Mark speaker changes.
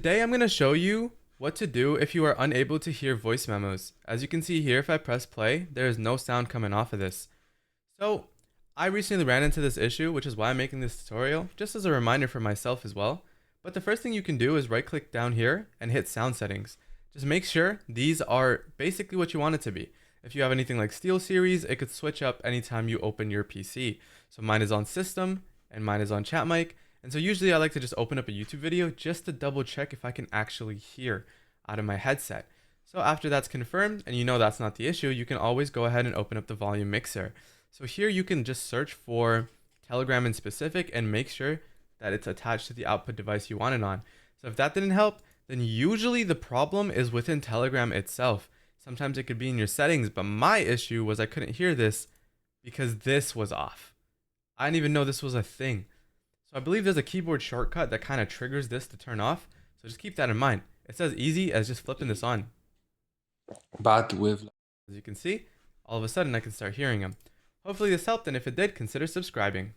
Speaker 1: Today I'm going to show you what to do if you are unable to hear voice memos. As you can see here, if I press play, there is no sound coming off of this. So I recently ran into this issue, which is why I'm making this tutorial, just as a reminder for myself as well. But the first thing you can do is right click down here and hit sound settings. Just make sure these are basically what you want it to be. If you have anything like SteelSeries, it could switch up anytime you open your PC. So mine is on system and mine is on chat mic. And so usually I like to just open up a YouTube video just to double check if I can actually hear out of my headset. So after that's confirmed and you know that's not the issue, you can always go ahead and open up the volume mixer. So here you can just search for Telegram in specific and make sure that it's attached to the output device you want it on. So if that didn't help, then usually the problem is within Telegram itself. Sometimes it could be in your settings, but my issue was I couldn't hear this because this was off. I didn't even know this was a thing. So I believe there's a keyboard shortcut that kind of triggers this to turn off. So just keep that in mind. It's as easy as just flipping this on.
Speaker 2: But with,
Speaker 1: as you can see, all of a sudden I can start hearing them. Hopefully this helped, and if it did, consider subscribing.